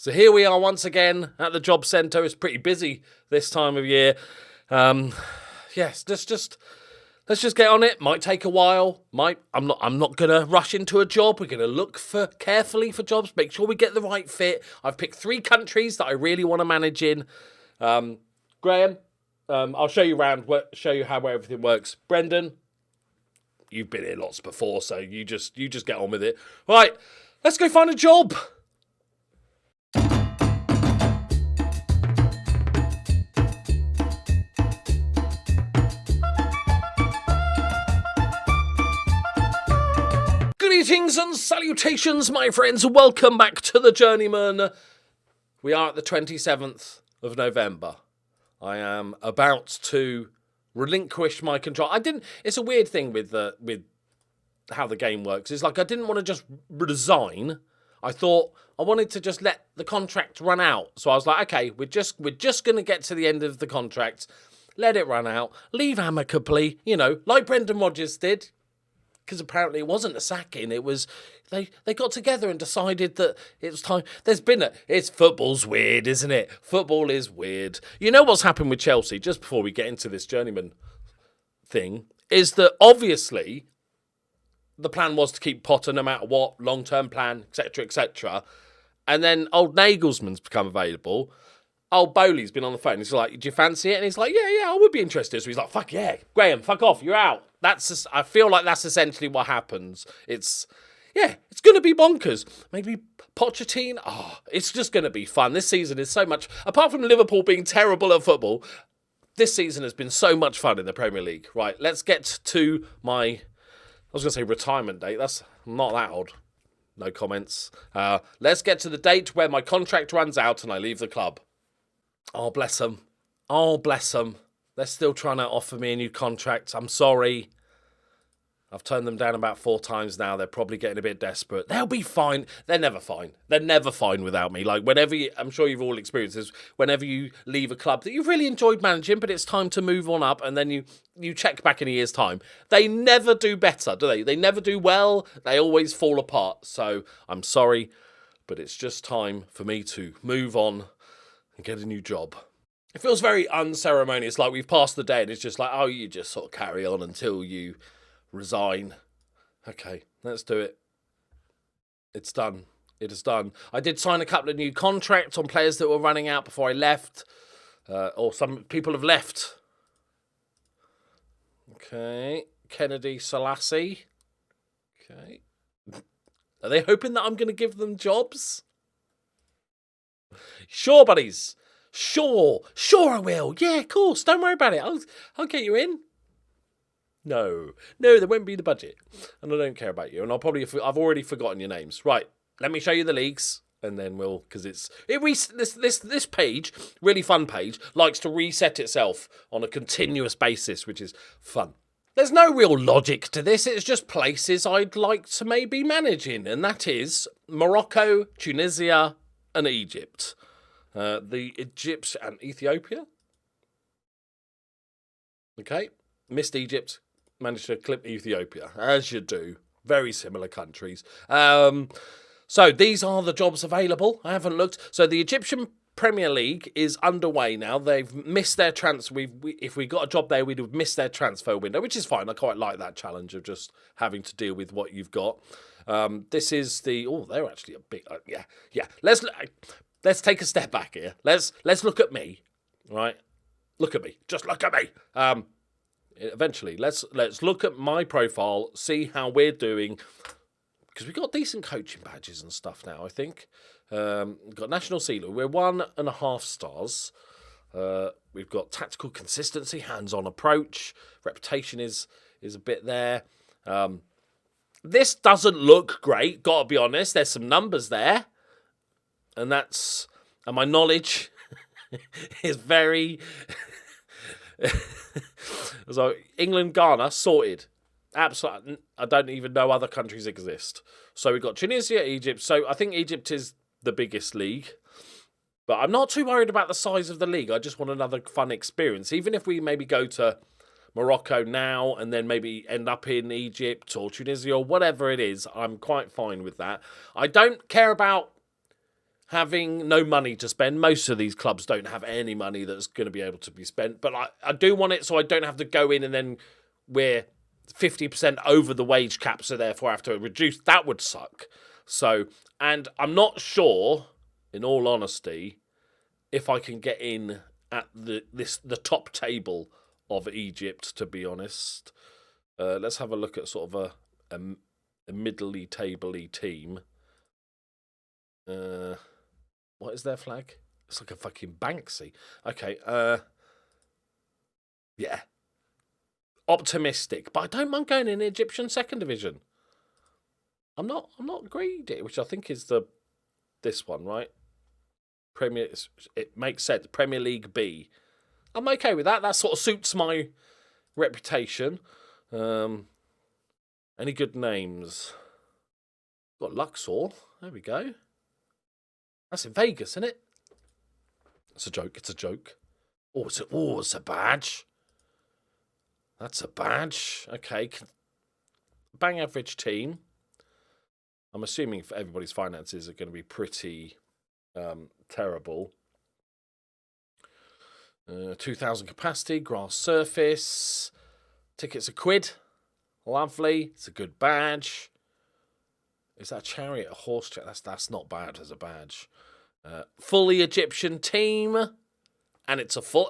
So here we are once again at the job centre. It's pretty busy this time of year. Yes, let's just get on it. Might take a while. I'm not gonna rush into a job. We're gonna look carefully for jobs. Make sure we get the right fit. I've picked 3 countries that I really want to manage in. Graham, I'll show you around. Show you how everything works. Brendan, you've been here lots before, so you just get on with it. Right, let's go find a job. Greetings and salutations, my friends. Welcome back to the Journeyman. We are at the 27th of November. I am about to relinquish my control. It's a weird thing with how the game works. It's like I didn't want to just resign. I thought I wanted to just let the contract run out. So I was like, okay, we're just going to get to the end of the contract, let it run out, leave amicably, like Brendan Rodgers did. Because apparently it wasn't a sacking. It was they got together and decided that it was time. Football's weird, isn't it? Football is weird. You know what's happened with Chelsea, just before we get into this Journeyman thing, is that obviously the plan was to keep Potter no matter what, long-term plan, etc., etc. And then old Nagelsmann's become available. Old Bowley's been on the phone. He's like, do you fancy it? And he's like, yeah, I would be interested. So he's like, fuck yeah, Graham, fuck off, you're out. I feel like that's essentially what happens. It's going to be bonkers. Maybe Pochettino. It's just going to be fun. This season is so much, apart from Liverpool being terrible at football, this season has been so much fun in the Premier League. Right, let's get to I was going to say retirement date. That's not that old. No comments. Let's get to the date where my contract runs out and I leave the club. Oh, bless them. They're still trying to offer me a new contract. I'm sorry. I've turned them down about 4 times now. They're probably getting a bit desperate. They'll be fine. They're never fine. They're never fine without me. Like, I'm sure you've all experienced this, whenever you leave a club that you've really enjoyed managing, but it's time to move on up, and then you check back in a year's time. They never do better, do they? They never do well. They always fall apart. So I'm sorry, but it's just time for me to move on and get a new job. It feels very unceremonious, like we've passed the day and it's just like, oh, you just sort of carry on until you resign. Okay, let's do it. It's done. It is done. I did sign a couple of new contracts on players that were running out before I left, or some people have left. Okay, Kennedy Selassie. Okay. Are they hoping that I'm going to give them jobs? Sure, buddies. Sure I will. Yeah, of course. Don't worry about it. I'll get you in. No, there won't be the budget, and I don't care about you. And I've already forgotten your names. Right, let me show you the leagues, and then this page, really fun page, likes to reset itself on a continuous basis, which is fun. There's no real logic to this. It's just places I'd like to maybe manage in, and that is Morocco, Tunisia, and Egypt. The Egypt and Ethiopia. Okay, missed Egypt, managed to clip Ethiopia, as you do. Very similar countries. So these are the jobs available. I haven't looked. So the Egyptian Premier League is underway now. They've missed their transfer. If we got a job there, we'd have missed their transfer window, which is fine. I quite like that challenge of just having to deal with what you've got. This is they're actually a big, yeah. Let's take a step back here. Let's look at me, right? Look at me. Just look at me. Eventually, let's look at my profile, see how we're doing, because we've got decent coaching badges and stuff now, I think. We've got National Sealer. We're 1.5 stars. We've got tactical consistency, hands-on approach. Reputation is a bit there. This doesn't look great, gotta be honest. There's some numbers there. And my knowledge is very... So, England, Ghana, sorted. Absolutely. I don't even know other countries exist. So, we've got Tunisia, Egypt. So, I think Egypt is the biggest league. But I'm not too worried about the size of the league. I just want another fun experience. Even if we maybe go to Morocco now and then maybe end up in Egypt or Tunisia or whatever it is, I'm quite fine with that. I don't care about having no money to spend. Most of these clubs don't have any money that's going to be able to be spent. But I do want it so I don't have to go in and then we're 50% over the wage cap, so therefore I have to reduce. That would suck. So, and I'm not sure, in all honesty, if I can get in at the top table of Egypt, to be honest. Let's have a look at sort of a middly tabley team. What is their flag? It's like a fucking Banksy. Okay, yeah. Optimistic, but I don't mind going in the Egyptian second division. I'm not greedy, which I think is this one, right? Premier, it makes sense. Premier League B. I'm okay with that. That sort of suits my reputation. Any good names? Got Luxor. There we go. That's in Vegas, isn't it? It's a joke. It's a joke. Oh, it's a badge. That's a badge. Okay. Bang average team. I'm assuming everybody's finances are going to be pretty terrible. 2,000 capacity, grass surface. Tickets a quid. Lovely. It's a good badge. Is that a chariot, a horse chariot? That's not bad as a badge. Fully Egyptian team. And it's a full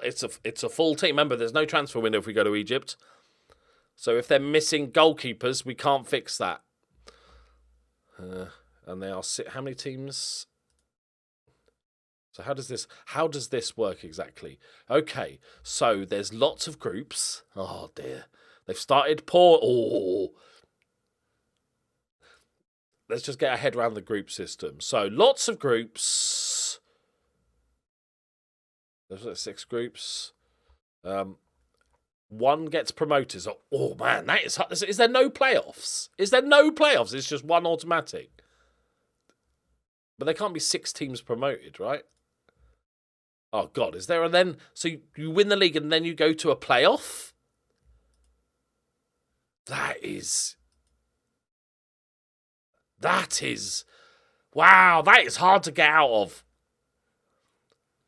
team. Remember, there's no transfer window if we go to Egypt. So if they're missing goalkeepers, we can't fix that. And they are how many teams? So how does this work exactly? Okay, so there's lots of groups. Oh dear. They've started poor. Oh. Let's just get our head around the group system. So lots of groups. There's 6 groups. One gets promoted. Oh man, that is hard. Is there no playoffs? Is there no playoffs? It's just one automatic. But there can't be 6 teams promoted, right? Oh God, is there? And then so you win the league and then you go to a playoff? That is wow, that is hard to get out of.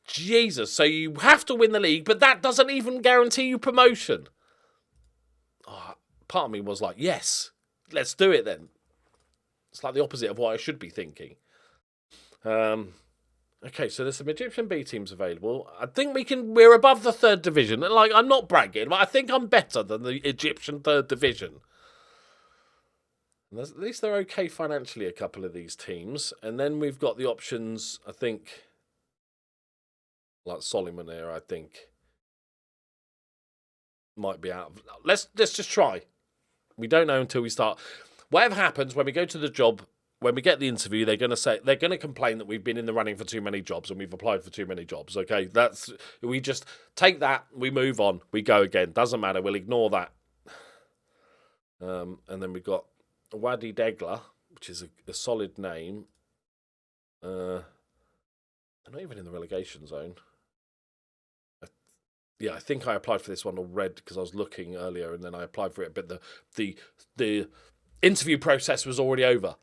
Jesus, so you have to win the league, but that doesn't even guarantee you promotion. Oh, part of me was like, yes, let's do it then. It's like the opposite of what I should be thinking. Okay, so there's some Egyptian B teams available. I think we're above the 3rd division. Like, I'm not bragging, but I think I'm better than the Egyptian 3rd division. And at least they're okay financially, a couple of these teams. And then we've got the options, I think, like Solomon here, I think, might be out. Let's just try. We don't know until we start. Whatever happens when we go to the job, when we get the interview, they're going to complain that we've been in the running for too many jobs and we've applied for too many jobs. Okay, we just take that, we move on, we go again. Doesn't matter. We'll ignore that. And then we've got Wadi Degla, which is a solid name. They're not even in the relegation zone. Yeah, I think I applied for this one already because I was looking earlier and then I applied for it. But the interview process was already over.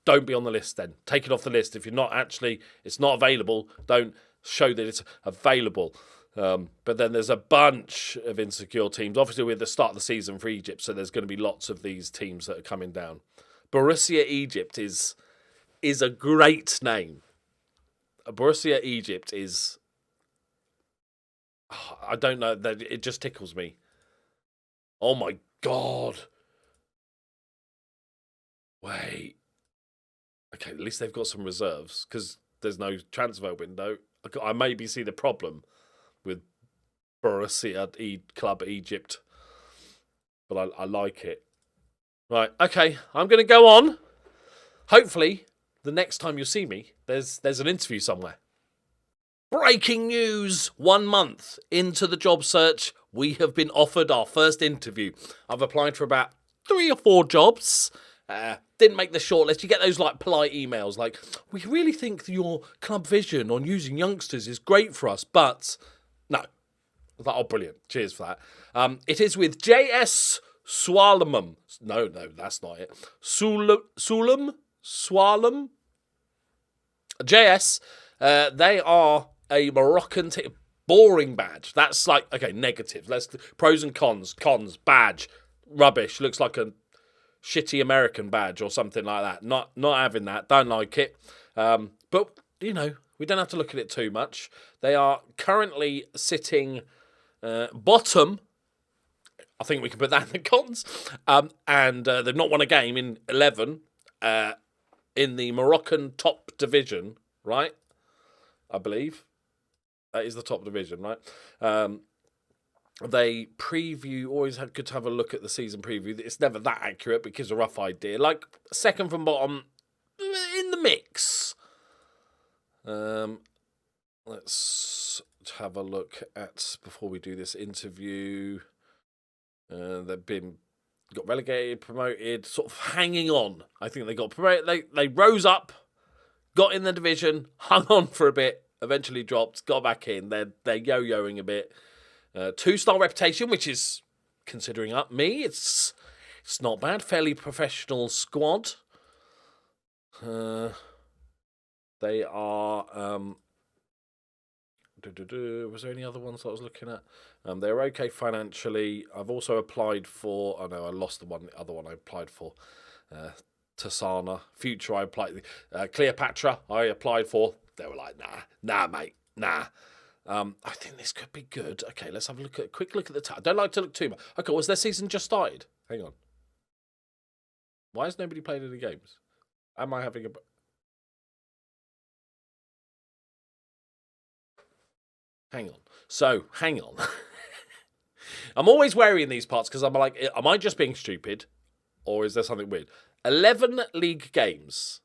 Don't be on the list then. Take it off the list. If you're not it's not available, don't show that it's available. But then there's a bunch of insecure teams. Obviously, we're at the start of the season for Egypt, so there's going to be lots of these teams that are coming down. Borussia Egypt is a great name. Borussia Egypt is... I don't know. It just tickles me. Oh my God. Wait. Okay, at least they've got some reserves because there's no transfer window. I maybe see the problem with Borussia Club Egypt, but I like it. Right, okay, I'm going to go on. Hopefully, the next time you see me, there's an interview somewhere. Breaking news! 1 month into the job search, we have been offered our first interview. I've applied for about 3 or 4 jobs. Didn't make the shortlist. You get those like polite emails like, we really think your club vision on using youngsters is great for us, but no. I was like, oh, brilliant. Cheers for that. It is with JS Swalem. No, that's not it. Swalem? JS, they are a Moroccan boring badge. That's like, okay, negative. Let's pros and cons. Cons, badge, rubbish. Looks like a shitty American badge or something like that. Not having that. Don't like it. But, you know, we don't have to look at it too much. They are currently sitting bottom. I think we can put that in the cons. And they've not won a game in 11 in the Moroccan top division, right? I believe. That is the top division, right? They preview, always good to have a look at the season preview. It's never that accurate, but gives a rough idea. Like, second from bottom, in the mix. Let's have a look at, before we do this interview, they've got relegated, promoted, sort of hanging on. I think they got promoted. They rose up, got in the division, hung on for a bit, eventually dropped, got back in. They're yo-yoing a bit. 2-star reputation, which is, considering up me, it's not bad. Fairly professional squad. They are. Was there any other ones I was looking at? They're okay financially. I've also applied for. Oh no, I lost the other one I applied for. Tasana. Future I applied. Cleopatra I applied for. They were like, nah, mate, nah. I think this could be good. Okay, let's have a quick look at the tab. Don't like to look too much. Okay, was their season just started? Hang on. Why has nobody played any games? Am I having a... Hang on. So, hang on. I'm always wary in these parts because I'm like, am I just being stupid? Or is there something weird? 11 league games.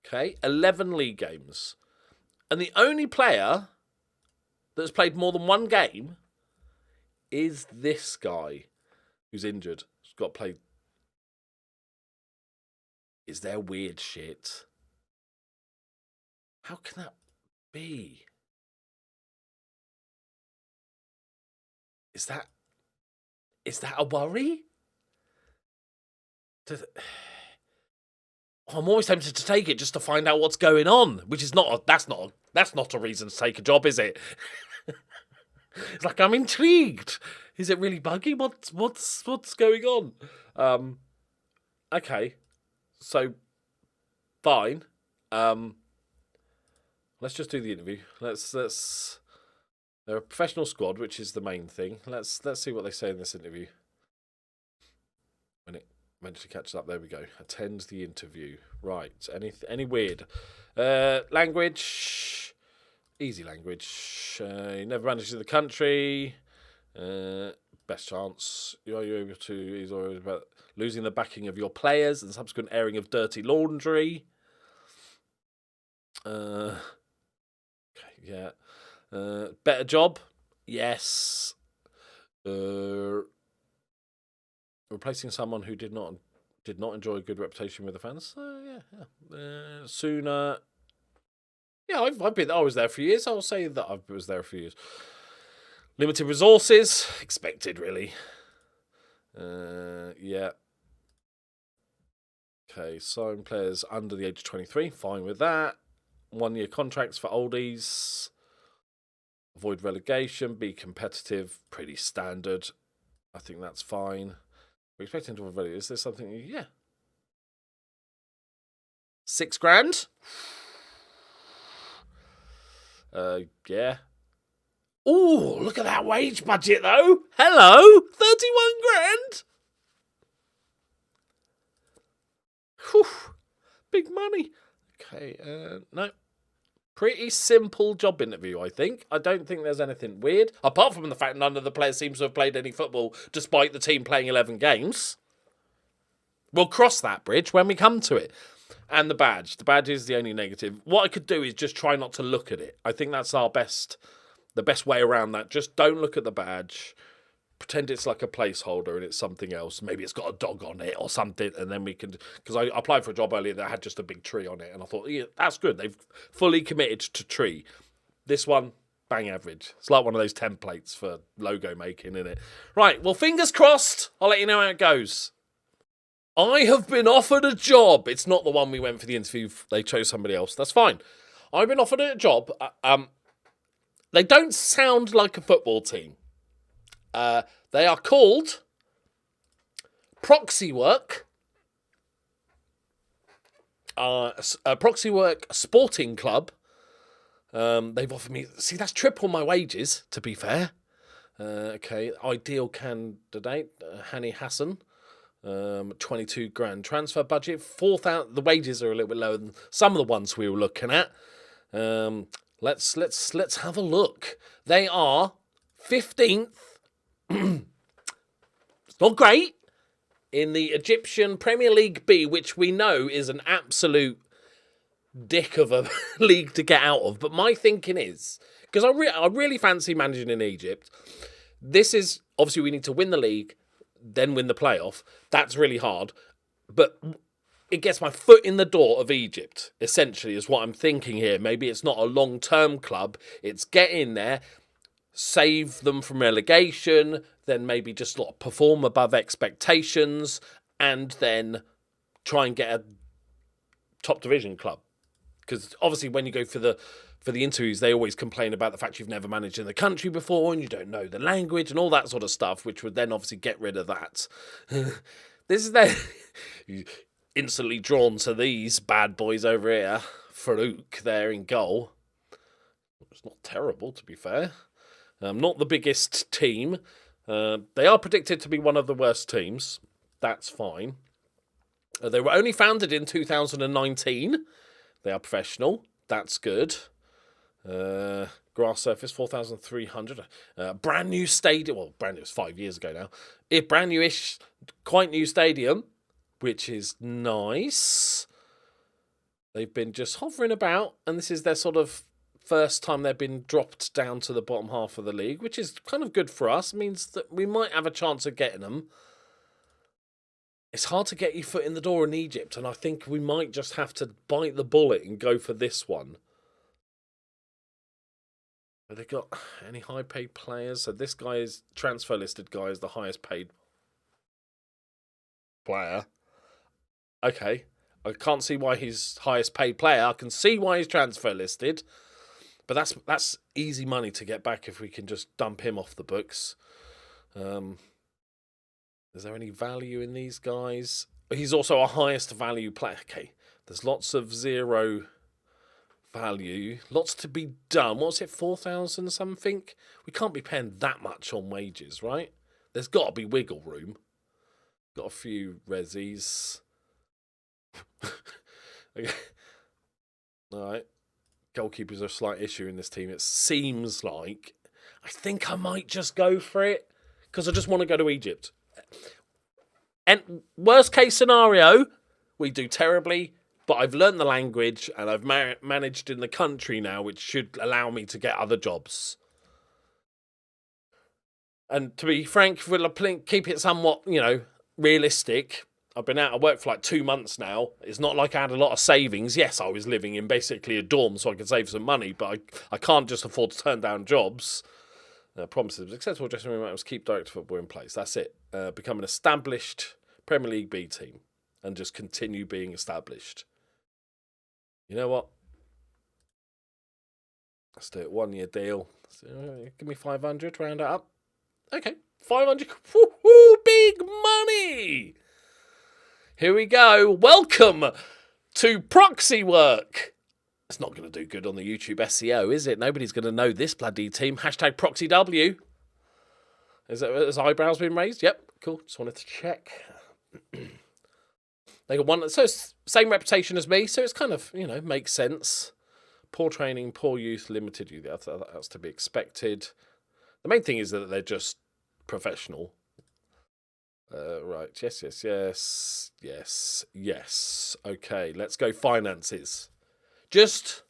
Okay, 11 league games. And the only player that's played more than one game is this guy who's injured. He's got to play. Is there weird shit? How can that be? Is that a worry? I'm always tempted to take it just to find out what's going on, which is that's not a reason to take a job, is it? It's like, I'm intrigued. Is it really buggy? What's going on? Okay, so fine. Let's just do the interview. Let's. They're a professional squad, which is the main thing. Let's see what they say in this interview. When it eventually catches up, there we go. Attend the interview. Right. Any weird language? Easy language. You never managed in the country. Best chance. Are you able to? He's always about losing the backing of your players and subsequent airing of dirty laundry. Okay. Yeah. Better job? Yes. Replacing someone who did not enjoy a good reputation with the fans. Yeah. Sooner. Yeah, I was there for years. I'll say that I was there for years. Limited resources, expected really. Yeah. Okay, sign players under the age of 23. Fine with that. 1-year contracts for oldies. Avoid relegation. Be competitive. Pretty standard. I think that's fine. We're expecting to avoid. Is there something? Yeah. $6,000. Yeah. Oh, look at that wage budget though. Hello, 31 grand. Whew. Big money. Okay. No. Pretty simple job interview, I think. I don't think there's anything weird, apart from the fact none of the players seems to have played any football, despite the team playing 11 games. We'll cross that bridge when we come to it. And the badge. The badge is the only negative. What I could do is just try not to look at it. I think that's the best way around that. Just don't look at the badge. Pretend it's like a placeholder and it's something else. Maybe it's got a dog on it or something, and then we can... Because I applied for a job earlier that had just a big tree on it, and I thought, yeah, that's good. They've fully committed to tree. This one, bang average. It's like one of those templates for logo making, isn't it? Right, well, fingers crossed. I'll let you know how it goes. I have been offered a job. It's not the one we went for the interview. They chose somebody else. That's fine. I've been offered a job. They don't sound like a football team. They are called Proxy Work. Proxy Work Sporting Club. They've offered me... See, that's triple my wages, to be fair. Okay, ideal candidate, Hani Hassan. 22 grand transfer budget. 4,000. The wages are a little bit lower than some of the ones we were looking at. Let's have a look. They are 15th. It's not great in the Egyptian Premier League B, which we know is an absolute dick of a league to get out of. But my thinking is, because I really fancy managing in Egypt. This is obviously we need to win the league, then win the playoff. That's really hard, but it gets my foot in the door of Egypt, essentially, is what I'm thinking here. Maybe it's not a long-term club. It's get in there, save them from relegation, then maybe just perform above expectations, and then try and get a top division club. Because obviously when you go for the interviews, they always complain about the fact you've never managed in the country before and you don't know the language and all that sort of stuff, which would then obviously get rid of that. This is their... instantly drawn to these bad boys over here. Farouk there in goal. It's not terrible, to be fair. Not the biggest team. They are predicted to be one of the worst teams. That's fine. They were only founded in 2019. They are professional. That's good. Grass surface, 4,300. Brand new stadium. Well, brand new, it's 5 years ago now. Brand newish, quite new stadium, which is nice. They've been just hovering about, and this is their sort of first time they've been dropped down to the bottom half of the league, which is kind of good for us. It means that we might have a chance of getting them. It's hard to get your foot in the door in Egypt, and I think we might just have to bite the bullet and go for this one. Have they got any high-paid players? So this guy is, transfer listed guy, is the highest paid player. Okay, I can't see why he's highest paid player. I can see why he's transfer listed, but that's easy money to get back if we can just dump him off the books. Is there any value in these guys? He's also a highest value player. Okay, there's lots of zero value, lots to be done. What's it, 4,000 something? We can't be paying that much on wages, right? There's got to be wiggle room. Got a few resis. Okay. All right. Goalkeepers are a slight issue in this team. It seems like I think I might just go for it because I just want to go to Egypt. And worst case scenario, we do terribly, but I've learned the language and I've managed in the country now, which should allow me to get other jobs. And to be frank, we'll keep it somewhat, realistic. I've been out of work for like 2 months now. It's not like I had a lot of savings. Yes, I was living in basically a dorm so I could save some money, but I can't just afford to turn down jobs. Promises. Successful dressing room items, keep direct football in place. That's it. Become an established Premier League B team and just continue being established. You know what? Let's do it. 1 year deal. Give me 500, round it up. Okay, 500. Woo-hoo, big money. Here we go. Welcome to Proxy Work. It's not going to do good on the YouTube SEO, is it? Nobody's going to know this bloody team. Hashtag ProxyW. Has eyebrows been raised? Yep, cool. Just wanted to check. They got one. So it's same reputation as me. So it's kind of, makes sense. Poor training, poor youth, limited youth. That's to be expected. The main thing is that they're just professional. Right. Yes. Okay, let's go finances. Just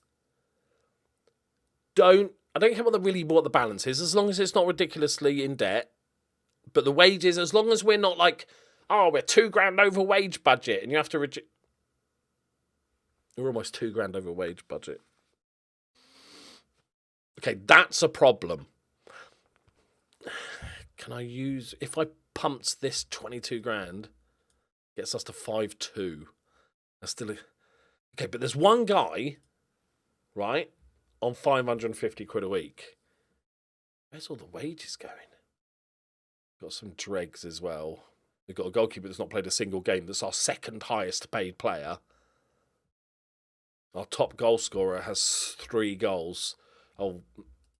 I don't care what the balance is, as long as it's not ridiculously in debt. But the wages, as long as we're not like, we're $2,000 over wage budget, and you have to we're almost $2,000 over wage budget. Okay, that's a problem. Can I use, if I pumped this 22 grand Gets us to 5-2. That's still okay, but there's one guy, right, on 550 quid a week. Where's all the wages going? Got some dregs as well. We've got a goalkeeper that's not played a single game. That's our second highest paid player. Our top goal scorer has 3 goals. Oh,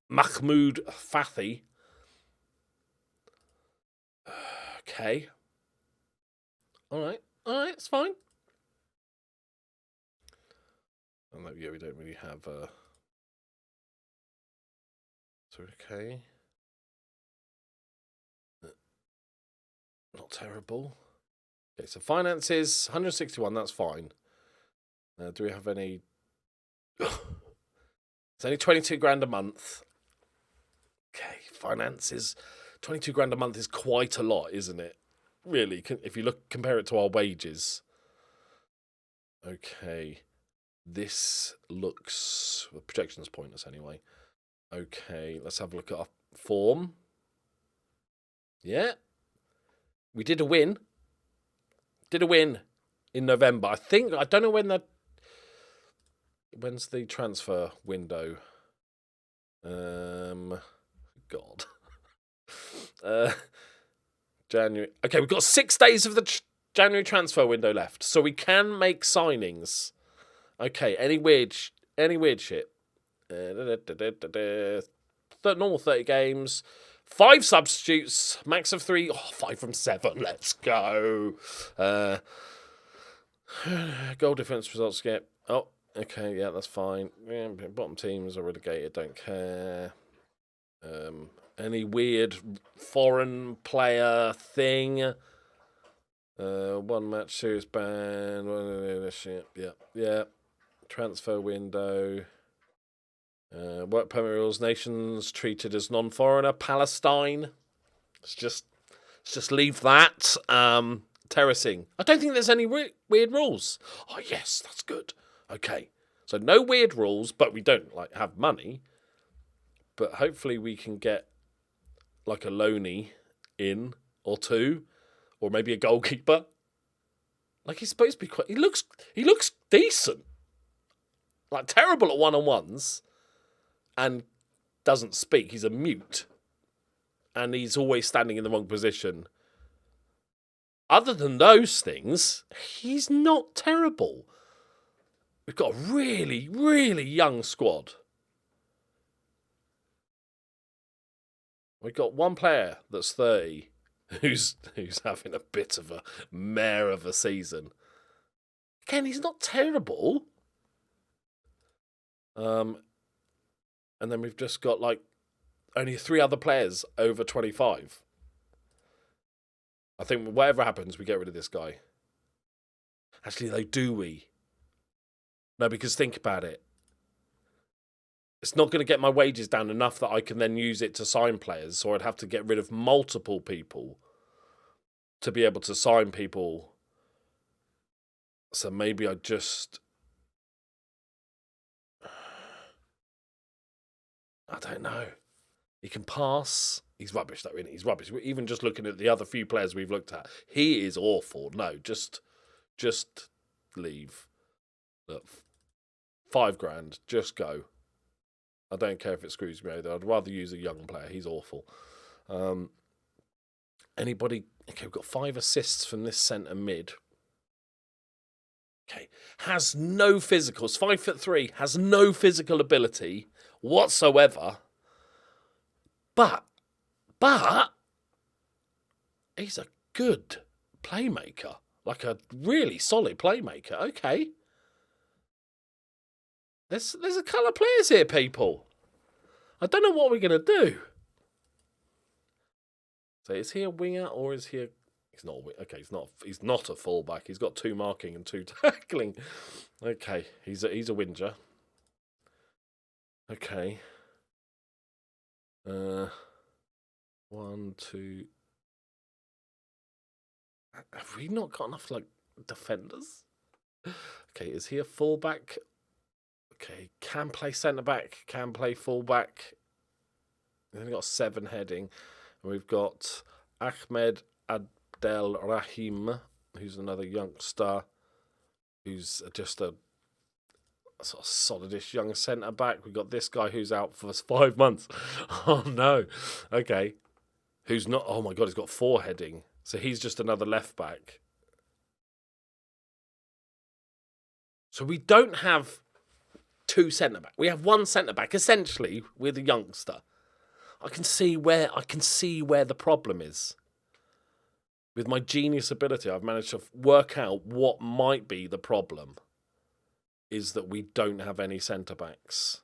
Mahmoud Fathi. Okay. All right, it's fine. And yeah, we don't really have so okay. Not terrible. Okay, so finances 161. That's fine. Do we have any? It's only 22 grand a month. Okay, finances 22 grand a month is quite a lot, isn't it? Really, if you compare it to our wages. Okay, this looks, the projection's pointless anyway. Okay, let's have a look at our form. Yeah, we did a win. Did a win in November. I don't know when's the transfer window. God. January. Okay, we've got 6 days of the January transfer window left, so we can make signings. Okay, any weird shit. Normal 30 games, 5 substitutes, max of 3. 5 from 7. Let's go. Goal difference results skip. Oh, okay, yeah, that's fine. Yeah, bottom teams are relegated. Don't care. Any weird foreign player thing? 1 match series ban. Yeah. Transfer window. Work permit rules. Nations treated as non-foreigner. Palestine. Let's just leave that. Terracing. I don't think there's any weird rules. Oh yes, that's good. Okay, so no weird rules, but we don't have money. But hopefully we can get like a loanee in or 2, or maybe a goalkeeper. Like he's supposed to be quite. He looks decent. Like terrible at one-on-ones, and doesn't speak. He's a mute, and he's always standing in the wrong position. Other than those things, he's not terrible. We've got a really, really young squad. We've got one player that's 30 who's having a bit of a mare of a season. Again, he's not terrible. And then we've just got only 3 other players over 25. I think whatever happens, we get rid of this guy. Actually, though, do we? No, because think about it. It's not going to get my wages down enough that I can then use it to sign players, so I'd have to get rid of multiple people to be able to sign people. So maybe I just... I don't know. He can pass. He's rubbish, though, isn't he? He's rubbish. Even just looking at the other few players we've looked at, he is awful. No, just leave. Look, 5 grand. Just go. I don't care if it screws me over. I'd rather use a young player. He's awful. Anybody? Okay, we've got 5 assists from this centre mid. Okay, has no physicals. 5'3", has no physical ability whatsoever. But he's a good playmaker, like a really solid playmaker. Okay. There's a couple of players here, people. I don't know what we're going to do. So is he a winger or is he a... He's not a winger. Okay, he's not a fullback. He's got 2 marking and 2 tackling. Okay, he's a winger. Okay. 1, 2... Have we not got enough, defenders? Okay, is he a fullback? Okay, can play centre-back, can play full-back. We've only got 7 heading. And we've got Ahmed Abdel Rahim, who's another youngster, who's just a sort of solidish young centre-back. We've got this guy who's out for 5 months. Oh, no. Okay. Who's not... Oh, my God, he's got foreheading. So he's just another left-back. So we don't have 2 centre-back. We have 1 centre-back, essentially, with a youngster. I can see where the problem is. With my genius ability, I've managed to work out what might be the problem. Is that we don't have any centre-backs.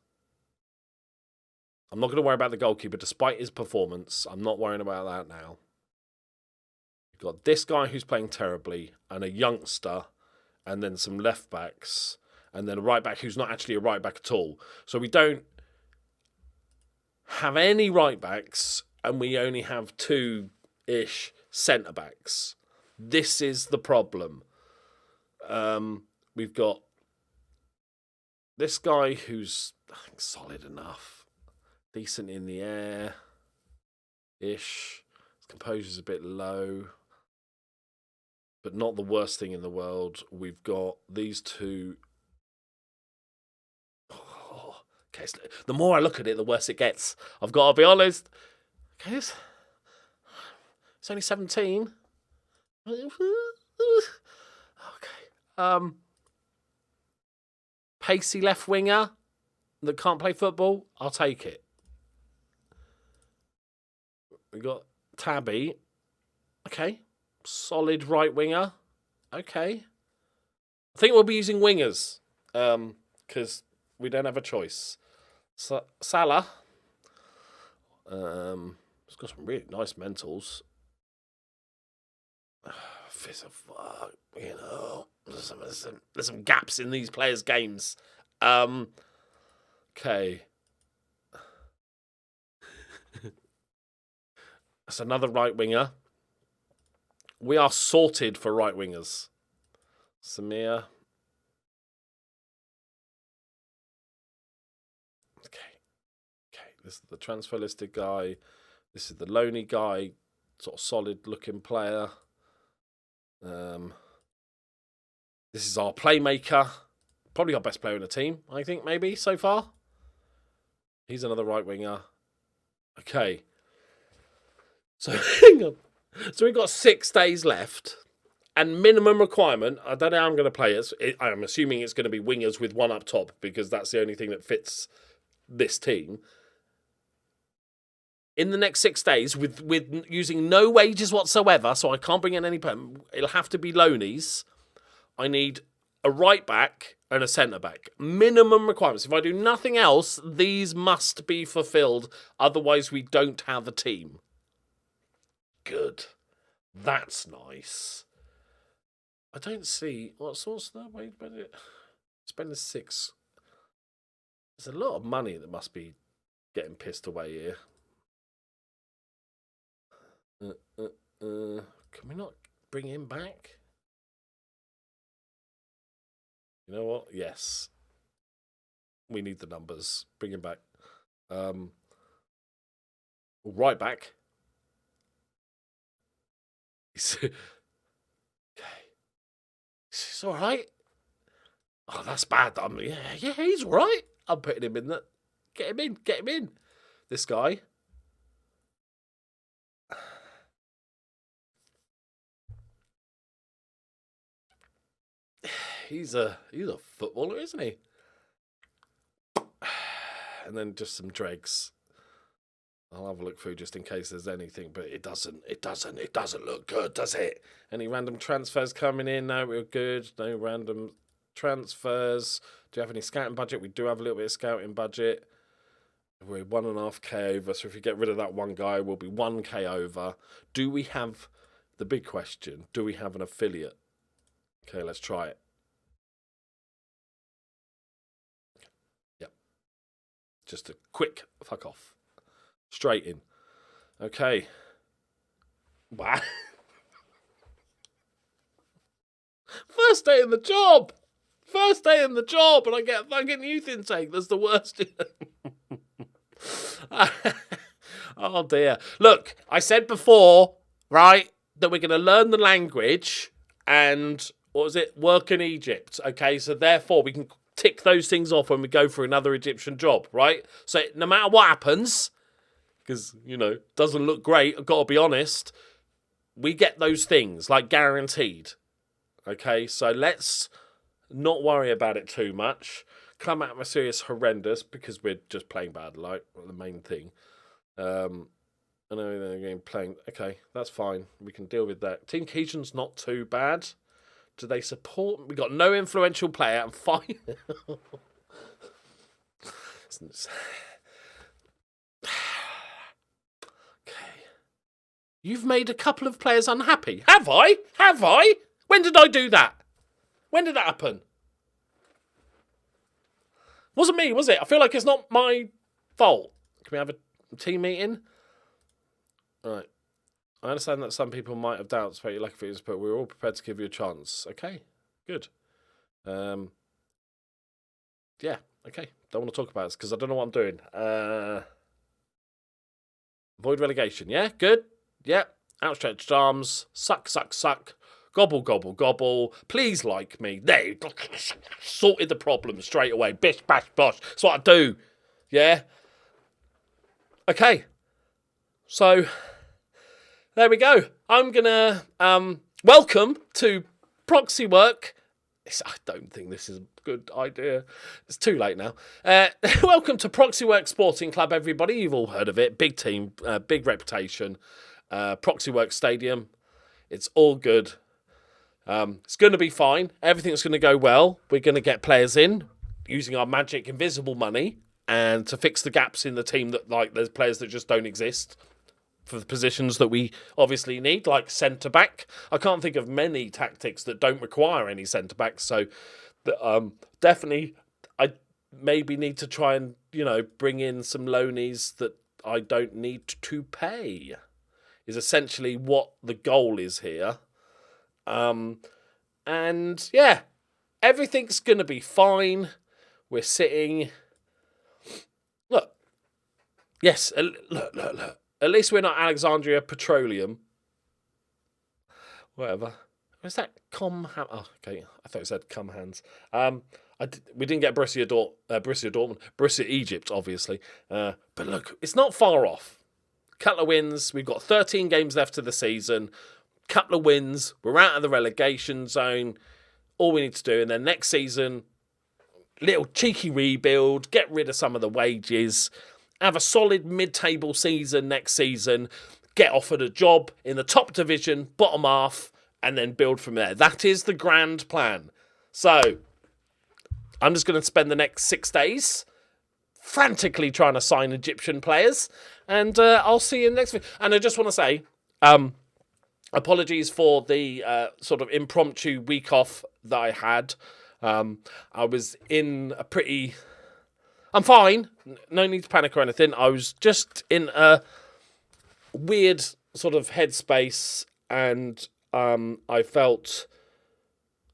I'm not going to worry about the goalkeeper, despite his performance. I'm not worrying about that now. We've got this guy who's playing terribly, and a youngster, and then some left-backs, and then a right-back who's not actually a right-back at all. So we don't have any right-backs, and we only have 2-ish centre-backs. This is the problem. We've got this guy who's, I think, solid enough. Decent in the air-ish. His composure's a bit low. But not the worst thing in the world. We've got these 2. Oh, okay, the more I look at it, the worse it gets. I've got to be honest. Okay, it's only 17. Okay. Pacey left winger that can't play football, I'll take it. We got Tabby. Okay. Solid right winger. Okay. I think we'll be using wingers because we don't have a choice. Salah. It's got some really nice mentals. You know, there's some gaps in these players' games. Okay. That's another right winger. We are sorted for right wingers. Samir. Okay. This is the transfer listed guy. This is the lonely guy. Sort of solid looking player. This is our playmaker. Probably our best player in the team, I think, maybe, so far. He's another right winger. Okay. So, hang on. So we've got 6 days left. And minimum requirement, I don't know how I'm going to play it. I'm assuming it's going to be wingers with 1 up top because that's the only thing that fits this team. In the next 6 days, with using no wages whatsoever, so I can't bring in any... It'll have to be loanies. I need a right back and a centre back. Minimum requirements. If I do nothing else, these must be fulfilled. Otherwise, we don't have a team. Good. That's nice. I don't see... What's the way to spend the 6? There's a lot of money that must be getting pissed away here. Can we not bring him back? You know what? Yes. We need the numbers. Bring him back. Right back. Okay. He's all right. Oh, that's bad. Yeah, he's all right. I'm putting him in. Get him in. This guy. He's a footballer, isn't he? And then just some dregs. I'll have a look through just in case there's anything, but it doesn't look good, does it? Any random transfers coming in? No, we're good. No random transfers. Do you have any scouting budget? We do have a little bit of scouting budget. We're 1.5k over, so if you get rid of that one guy, we'll be 1k over. Do we have, the big question, do we have an affiliate? Okay, let's try it. Yep. Just a quick fuck off. Straight in. Okay. Wow. First day in the job, and I get a fucking youth intake. That's the worst. Oh dear. Look, I said before, right, that we're going to learn the language, and what was it? Work in Egypt. Okay, so therefore we can tick those things off when we go for another Egyptian job, right? So no matter what happens, because, you know, doesn't look great, I've got to be honest, we get those things, like, guaranteed. Okay, so let's not worry about it too much. Come at my serious horrendous, because we're just playing bad, like, the main thing. I know they're again playing. Okay, that's fine. We can deal with that. Team Keaton's not too bad. Do they support? We got no influential player and fine. Okay. You've made a couple of players unhappy. Have I? Have I? When did I do that? When did that happen? Wasn't me, was it? I feel like it's not my fault. Can we have a team meeting? All right. I understand that some people might have doubts about your lack of fitness, but we're all prepared to give you a chance. Okay, good. Yeah, okay. Don't want to talk about this because I don't know what I'm doing. Avoid relegation. Yeah, good. Yeah, outstretched arms. Suck, suck, suck. Gobble, gobble, gobble. Please like me. There, sorted the problem straight away. Bish, bash, bosh. That's what I do. Yeah. Okay. So, there we go. I'm going to welcome to proxy work. I don't think this is a good idea. It's too late now. Welcome to Proxy Work Sporting Club, everybody. You've all heard of it. Big team, big reputation. Proxy Work Stadium. It's all good. It's going to be fine. Everything's going to go well. We're going to get players in using our magic invisible money and to fix the gaps in the team that, like, there's players that just don't exist for the positions that we obviously need, like centre-back. I can't think of many tactics that don't require any centre-backs, so definitely I maybe need to try and, you know, bring in some loanies that I don't need to pay, is essentially what the goal is here. And, yeah, everything's going to be fine. We're sitting... Look. Yes, look. At least we're not Alexandria Petroleum. Whatever. Where's that Com Ham? Oh, okay. I thought it said Cum Hands. We didn't get Borussia Dortmund. Borussia Egypt, obviously. But look, it's not far off. Couple of wins. We've got 13 games left of the season. Couple of wins. We're out of the relegation zone. All we need to do. And then next season, little cheeky rebuild. Get rid of some of the wages. Have a solid mid-table season next season, get offered a job in the top division, bottom half, and then build from there. That is the grand plan. So, I'm just going to spend the next 6 days frantically trying to sign Egyptian players, and I'll see you next week. And I just want to say, apologies for the sort of impromptu week off that I had. I was in a pretty... I'm fine. No need to panic or anything. I was just in a weird sort of headspace, and I felt...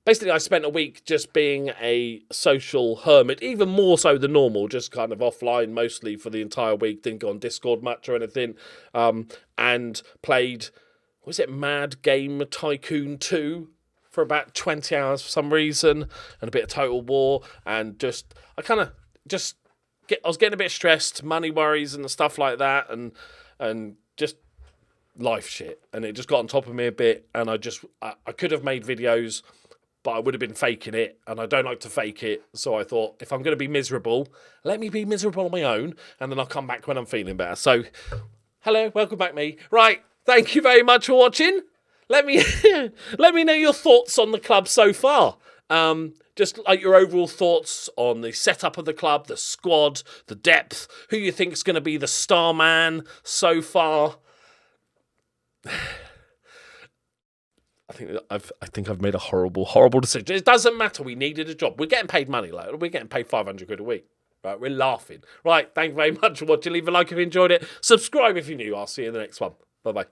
Basically, I spent a week just being a social hermit, even more so than normal, just kind of offline mostly for the entire week. Didn't go on Discord much or anything. And played, was it Mad Game Tycoon 2 for about 20 hours for some reason, and a bit of Total War, and I was getting a bit stressed, money worries and stuff like that, and just life shit. And it just got on top of me a bit, and I could have made videos, but I would have been faking it, and I don't like to fake it. So I thought, if I'm going to be miserable, let me be miserable on my own, and then I'll come back when I'm feeling better. So, hello, welcome back, me. Right, thank you very much for watching. Let me know your thoughts on the club so far. Just like your overall thoughts on the setup of the club, the squad, the depth, who you think is going to be the star man so far. I think I've made a horrible decision. It doesn't matter. We needed a job. We're getting paid money. Like, we're getting paid 500 quid a week. Right, we're laughing. Right, thank you very much for watching. Leave a like if you enjoyed it. Subscribe if you're new. I'll see you in the next one. Bye-bye.